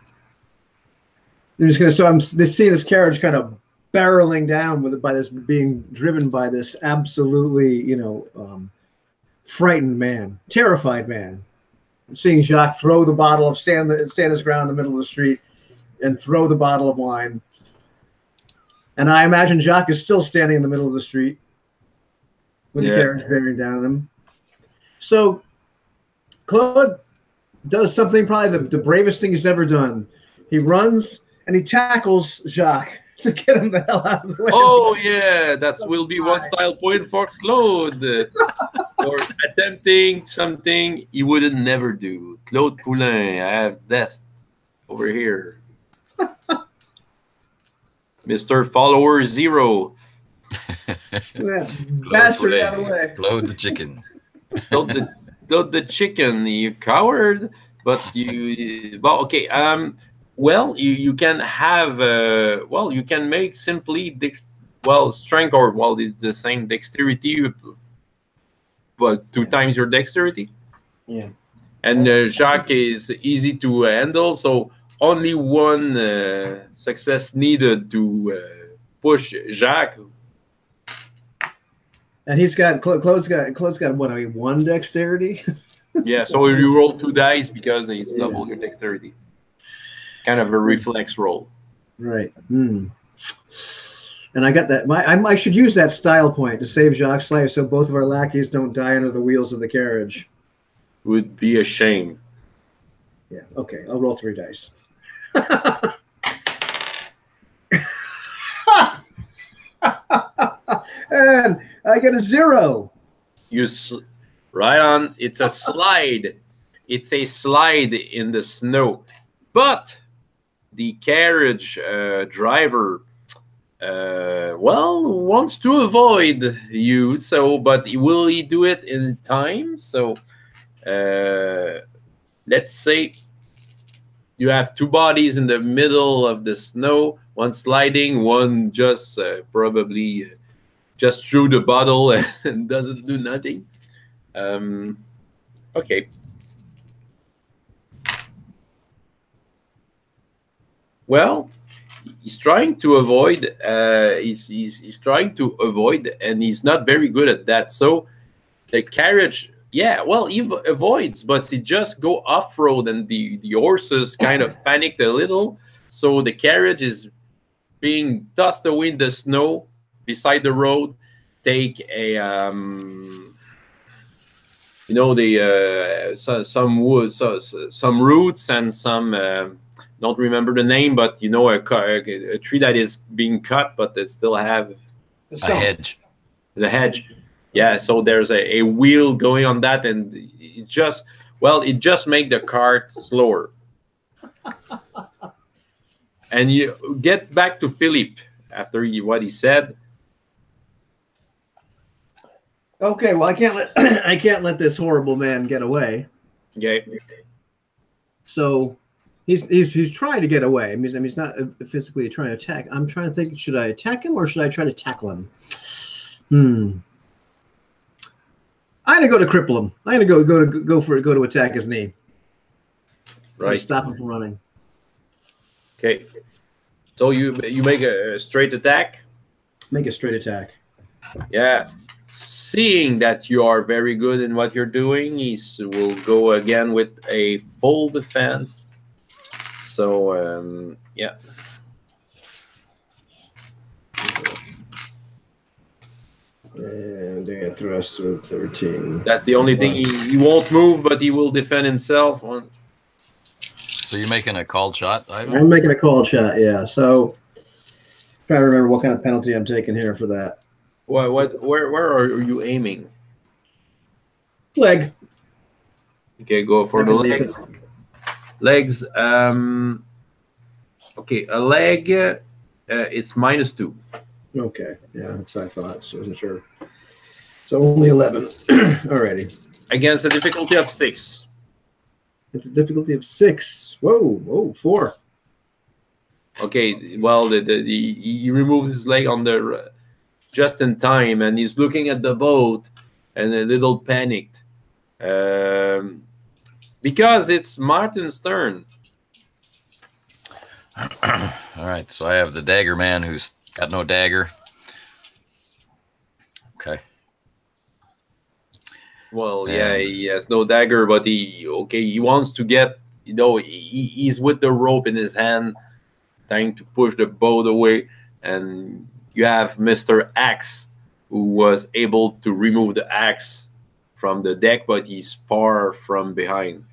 C: I'm just gonna. So I'm seeing this carriage kind of barreling down with it by this being driven by this absolutely, frightened man, terrified man. I'm seeing Jacques throw the bottle of stand his ground in the middle of the street and throw the bottle of wine. And I imagine Jacques is still standing in the middle of the street with the carriage bearing down on him. So Claude does something probably the bravest thing he's ever done. He runs and he tackles Jacques to get him the hell out of the way.
A: Oh yeah, that will be one style point for Claude for attempting something he wouldn't never do. Claude Poulain, I have desk over here. Mr. Follower 0.
C: Bastard got away.
B: Claude the chicken.
A: Claude the chicken, you coward. But you, well, okay. Well, you can have, well, you can make simply strength, or it's the same dexterity, but 2 times your dexterity.
C: Yeah.
A: And Jacques is easy to handle, so only 1 success needed to push Jacques.
C: And he's got Claude's got what? 1 dexterity.
A: Yeah, so you roll 2 dice because it's double your dexterity. Kind of a reflex roll.
C: Right. And I got that. I should use that style point to save Jacques' life, so both of our lackeys don't die under the wheels of the carriage.
A: Would be a shame.
C: Yeah. Okay. I'll roll 3 dice. And I get a 0.
A: Right on. It's a slide. It's a slide in the snow. But the carriage driver, wants to avoid you. So, but will he do it in time? So, let's say you have 2 bodies in the middle of the snow, one sliding, one just probably just threw the bottle and doesn't do nothing. Okay. Well, he's trying to avoid. He's trying to avoid, and he's not very good at that. So the carriage, yeah, well, he avoids, but he just go off road, and the horses kind of panicked a little. So the carriage is being tossed away in the snow beside the road. Take a some wood, some roots and some. Don't remember the name, but a tree that is being cut, but they still have
B: a hedge.
A: The hedge, yeah. So there's a wheel going on that, and it just make the cart slower. And you get back to Philippe after what he said.
C: Okay, well, I can't let this horrible man get away.
A: Okay.
C: So he's trying to get away. I mean, he's not physically trying to attack. I'm trying to think: should I attack him or should I try to tackle him? I'm gonna go to cripple him. I'm gonna go to attack his knee.
A: Right.
C: Stop him from running.
A: Okay. So you make a straight attack.
C: Make a straight attack.
A: Yeah. Seeing that you are very good in what you're doing, he will go again with a full defense. So, yeah.
C: And they thrust with 13.
A: That's the only thing. He won't move, but he will defend himself.
B: So you're making a called shot, Ivan?
C: I'm making a called shot, yeah. So, trying to remember what kind of penalty I'm taking here for that.
A: Where are you aiming?
C: Leg.
A: Okay, go for the leg. Legs. Okay, a leg. It's -2.
C: Okay, yeah, that's what I thought. So I wasn't sure. So only 11. Alrighty.
A: Against a difficulty of 6.
C: It's a difficulty of 6. Whoa, 4.
A: Okay, well, he removed his leg on the just in time, and he's looking at the boat and a little panicked because it's Martin's turn.
B: All right, so I have the dagger man who's got no dagger. Okay.
A: Well, yeah, he has no dagger, but he wants to get, he's with the rope in his hand, trying to push the boat away, and you have Mr. Axe, who was able to remove the axe from the deck, but he's far from behind.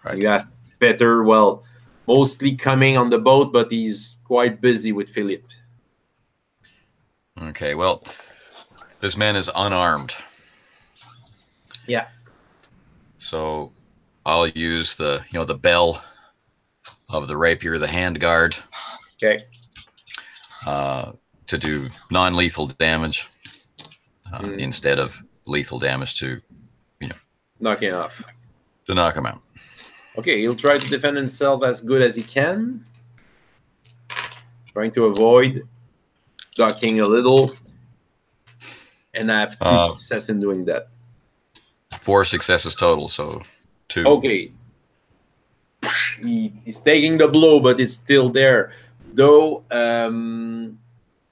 B: Right.
A: You have Peter, well, mostly coming on the boat, but he's quite busy with Philippe.
B: Okay, well, this man is unarmed.
A: Yeah.
B: So I'll use the bell of the rapier, the hand guard.
A: Okay.
B: To do non-lethal damage instead of lethal damage to,
A: knocking off.
B: To knock him out.
A: Okay, he'll try to defend himself as good as he can. Trying to avoid ducking a little. And I have 2 success in doing that.
B: 4 successes total, so 2.
A: Okay. He's taking the blow, but it's still there. Though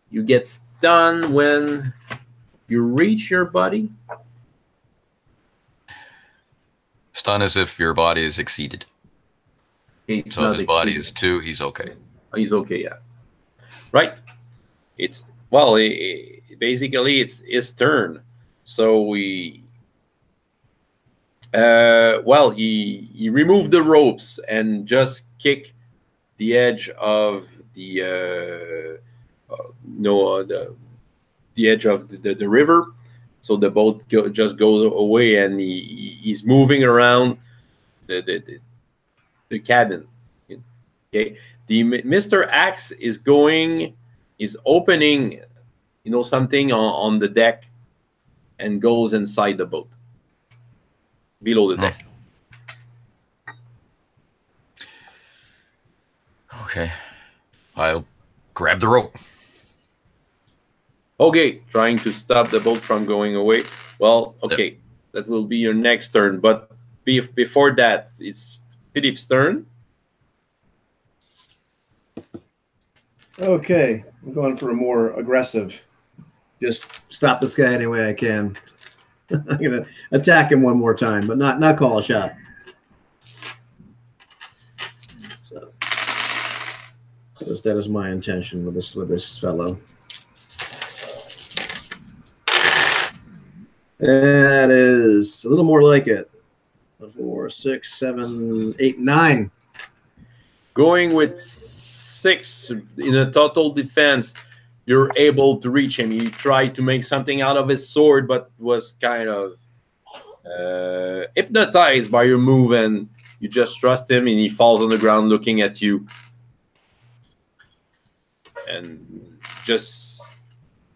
A: you get stunned when you reach your body.
B: Stun as if your body is exceeded.
A: It's
B: so if his body is 2, he's okay.
A: He's okay, yeah. Right. It's, well, basically it's his turn. So we, well, he removed the ropes and just kick the edge of the edge of the river. So the boat just goes away, and he's moving around the cabin. Okay, the Mr. Axe is opening, something on the deck, and goes inside the boat, below the deck.
B: Okay, I'll grab the rope.
A: Okay, trying to stop the boat from going away. Well, okay, that will be your next turn. But before that, it's Philippe's turn.
C: Okay, I'm going for a more aggressive. Just stop this guy any way I can. I'm gonna attack him one more time, but not call a shot. So that is my intention with this fellow. That is a little more like it. 4, 6, 7, 8, 9.
A: Going with 6 in a total defense, you're able to reach him. You try to make something out of his sword, but was kind of hypnotized by your move, and you just trust him, and he falls on the ground looking at you. And just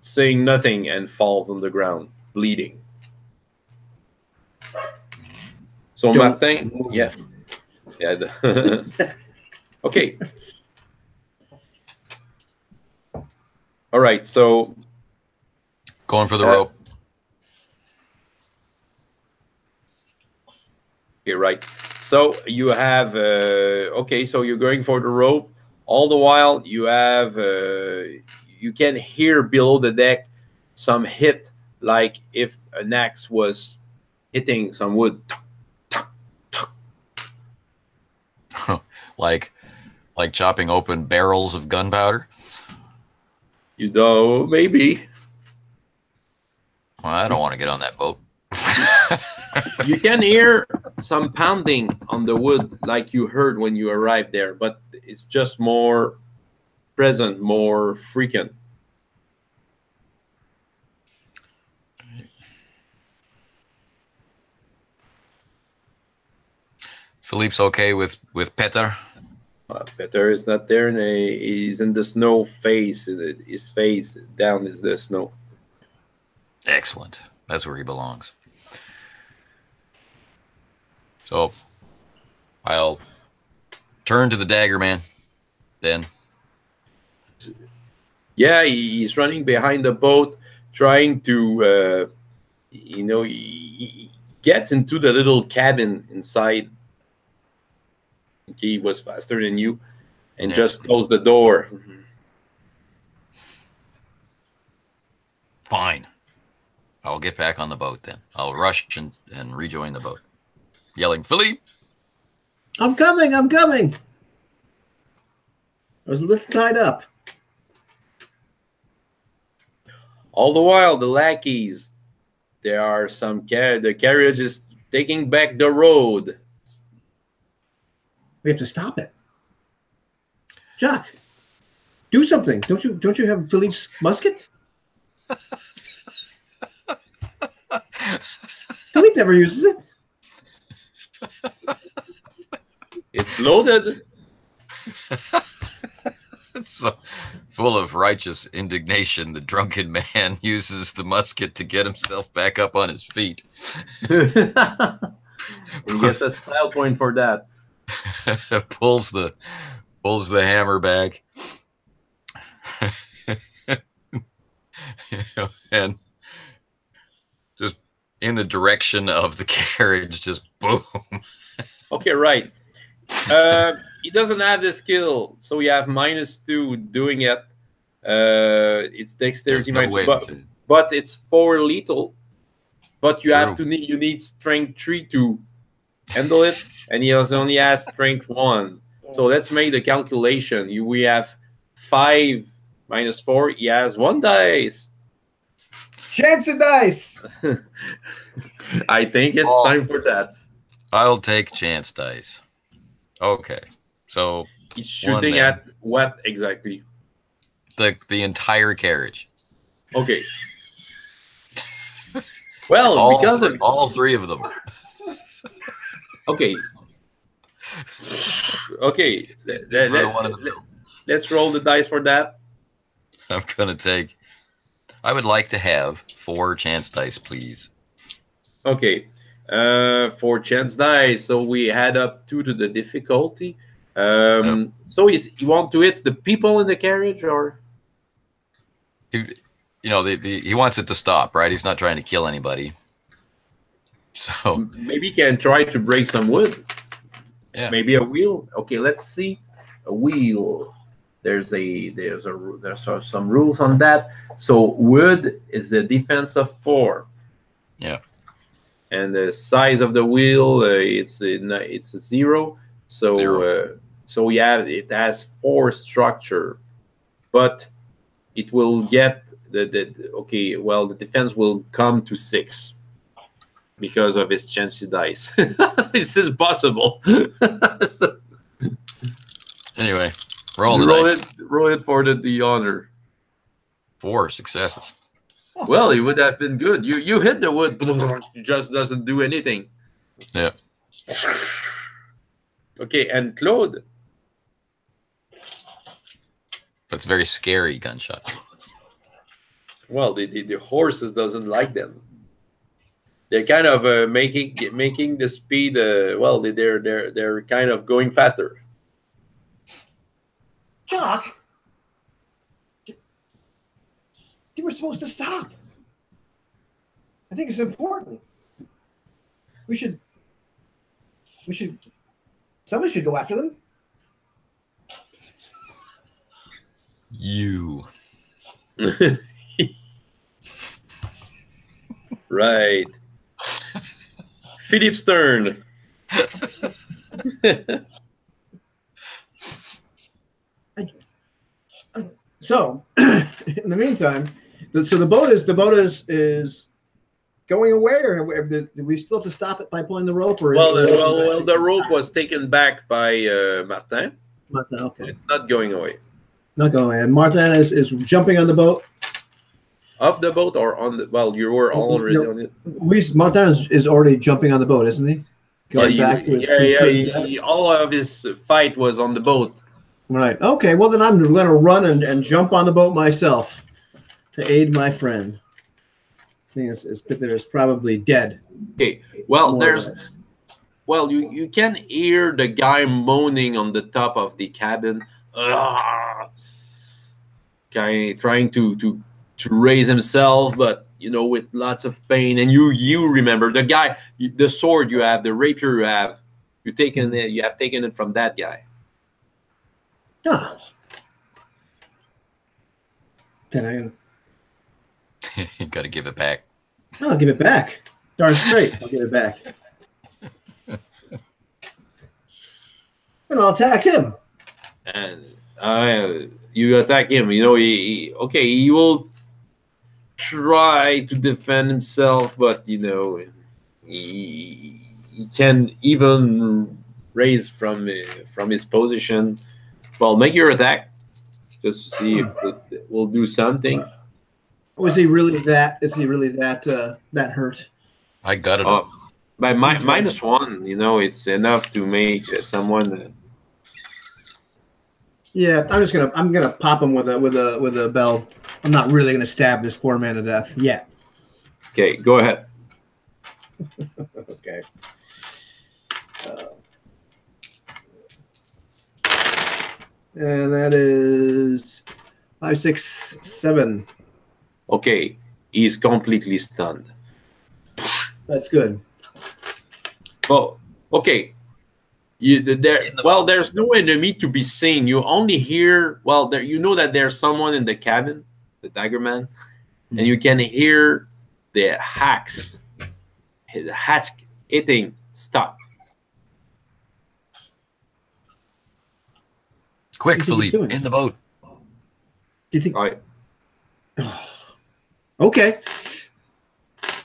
A: saying nothing, and falls on the ground, bleeding. So Martin, yeah. Okay. All right, so
B: going for the rope.
A: Okay, right. So you have okay, so you're going for the rope. All the while you have you can hear below the deck some hit, like if an axe was hitting some wood.
B: like chopping open barrels of gunpowder.
A: Maybe.
B: Well, I don't want to get on that boat.
A: You can hear some pounding on the wood like you heard when you arrived there, but it's just more present, more frequent.
B: Philippe's okay with Peter.
A: Peter is not there, and he's in the snow. His face down is the snow.
B: Excellent. That's where he belongs. So I'll turn to the dagger man then.
A: Yeah, he's running behind the boat, trying to, he gets into the little cabin inside. He was faster than you. and just close the door.
B: Fine. I'll get back on the boat then. I'll rush and rejoin the boat, yelling, Philippe!
C: I'm coming, I'm coming. There's a lift tied up.
A: All the while, the lackeys, there are some the carriage is taking back the road.
C: We have to stop it. Jacques, do something. Don't you have Philippe's musket? Philippe never uses it.
A: It's loaded.
B: So full of righteous indignation, the drunken man uses the musket to get himself back up on his feet.
A: He gets a style point for that.
B: pulls the hammer back. And just in the direction of the carriage, just boom.
A: Okay, right. He doesn't have the skill, so you have -2 doing it. It's dexterity, but it's 4 lethal. But you have to need strength 3 to handle it, and he only has strength 1. So let's make the calculation. We have 5 -4. He has 1 dice.
C: Chance of dice.
A: I think it's time for that.
B: I'll take chance dice. Okay, so
A: he's shooting at what exactly?
B: The entire carriage.
A: Okay. Well, because of
B: all 3 of them.
A: Okay. Okay. Let's roll the dice for that.
B: I'm gonna take. I would like to have 4 chance dice, please.
A: Okay. 4 chance dice. So we add up 2 to the difficulty. So you want to hit the people in the carriage, or?
B: You know, he wants it to stop, right? He's not trying to kill anybody. So
A: maybe he can try to break some wood.
B: Yeah.
A: Maybe a wheel. Okay, let's see. A wheel. There's some rules on that. So wood is a defense of 4.
B: Yeah.
A: And the size of the wheel, it's a 0. So
B: 0.
A: So yeah, it has 4 structure, but it will get okay. Well, the defense will come to 6 because of his chance dice. This is possible.
B: Anyway, roll the dice.
A: Roll it for the honor.
B: 4 successes.
A: Well, it would have been good. You hit the wood, it just doesn't do anything.
B: Yeah.
A: Okay, and Claude.
B: That's a very scary gunshot.
A: Well, the horses doesn't like them. They're kind of making the speed. Well, they're kind of going faster.
C: Jacques, they were supposed to stop. I think it's important. Somebody should go after them.
B: You.
A: Right. Philippe's turn.
C: So, in the meantime, so the boat is going away, or do we still have to stop it by pulling the rope? Or
A: well, the rope was taken back by Martin.
C: Martin, okay.
A: It's not going away.
C: Not going away. And Martin is jumping on the boat.
A: Off the boat or on the? Well, you were already on it.
C: Martin is already jumping on the boat, isn't he?
A: All of his fight was on the boat.
C: Right. Okay. Well, then I'm going to run and jump on the boat myself to aid my friend. Seeing as Peter is probably dead. Okay.
A: Well, you can hear the guy moaning on the top of the cabin, trying to raise himself, but with lots of pain. And you remember the guy, the sword you have, the rapier you have, you have taken it from that guy.
C: Huh. Then
B: You got to give it back.
C: I'll give it back. Darn straight, I'll give it back. And I'll attack him.
A: And you attack him. You know, he will try to defend himself, but you know, he can even raise from his position. Well, make your attack just to see if it will do something.
C: Was he really that? Is he really that hurt?
B: I gutted him.
A: By -1, you know, it's enough to make someone.
C: Yeah, I'm gonna pop him with a bell. I'm not really gonna stab this poor man to death yet.
A: Okay, go ahead.
C: Okay. And that is 5, 6, 7.
A: Okay, he's completely stunned.
C: That's good.
A: Oh, okay. There's no enemy to be seen. You only hear. Well, there you know that there's someone in the cabin, the dagger man, and you can hear the hacks, his hacks hitting. Stop.
B: Quick, Philippe, in the boat.
C: Do you think?
A: All right.
C: Okay.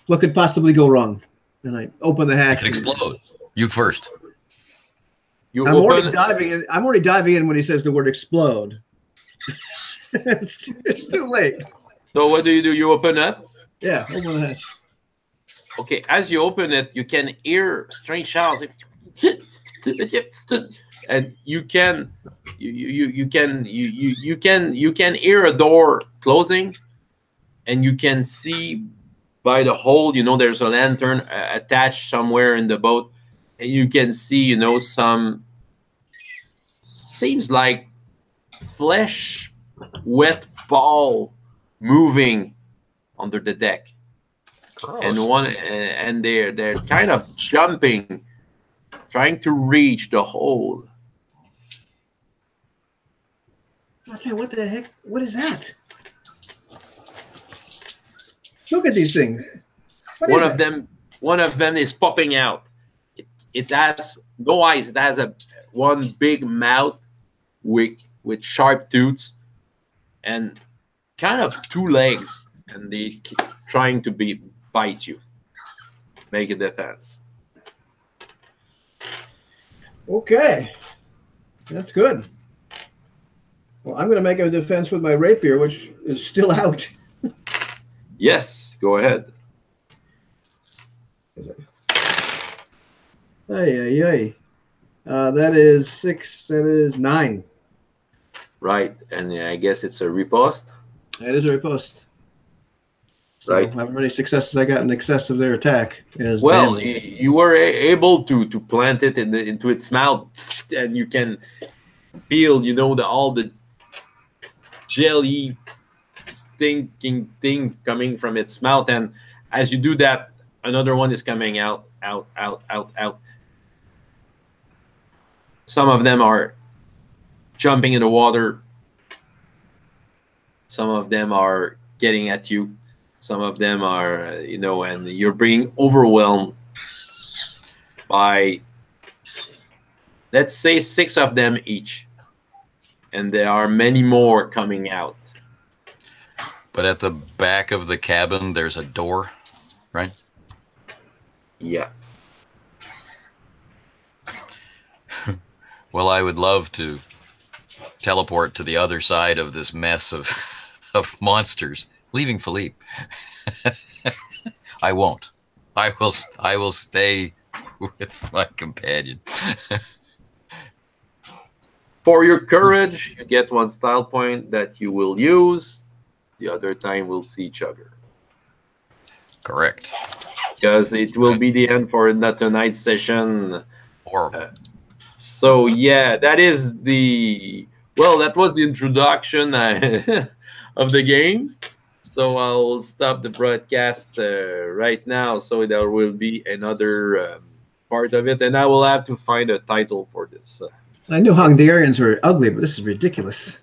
C: What could possibly go wrong? And I open the hatch.
B: It could explode. You first.
C: I'm already diving in when he says the word explode. it's too late.
A: So what do? You open up.
C: Yeah, open the hatch.
A: Okay, as you open it, you can hear strange shouts, and you can hear a door closing, and you can see by the hole. You know, there's a lantern attached somewhere in the boat, and you can see, you know, some seems like flesh, wet ball moving under the deck.
B: Gross.
A: And they're kind of jumping, trying to reach the hole.
C: Okay, what the heck? What is that? Look at these things.
A: One of them is popping out. It has no eyes. It has one big mouth with sharp tooths and kind of 2 legs, and they keep trying to bite you. Make a defense.
C: Okay, that's good. Well, I'm going to make a defense with my rapier, which is still out.
A: Yes, go ahead.
C: Ay. That is 6. That is 9.
A: Right, and I guess it's a riposte.
C: That is a riposte. So
A: Right.
C: however many successes I got in excess of their attack is
A: well,
C: banned.
A: you were able to plant it into its mouth, and you can feel, you know, all the jelly stinking thing coming from its mouth, and as you do that, another one is coming out. Some of them are jumping in the water. Some of them are getting at you. Some of them are, you know, and you're being overwhelmed by, let's say, 6 of them each. And there are many more coming out.
B: But at the back of the cabin, there's a door, right?
A: Yeah.
B: Well, I would love to teleport to the other side of this mess of monsters, leaving Philippe. I won't. I will stay with my companion.
A: For your courage, you get 1 style point that you will use. The other time we'll see each other.
B: Correct.
A: Because it will be the end for tonight's session.
B: Horrible.
A: So yeah, that is that was the introduction of the game. So I'll stop the broadcast right now. So there will be another part of it, and I will have to find a title for this.
C: I knew Hungarians were ugly, but this is ridiculous.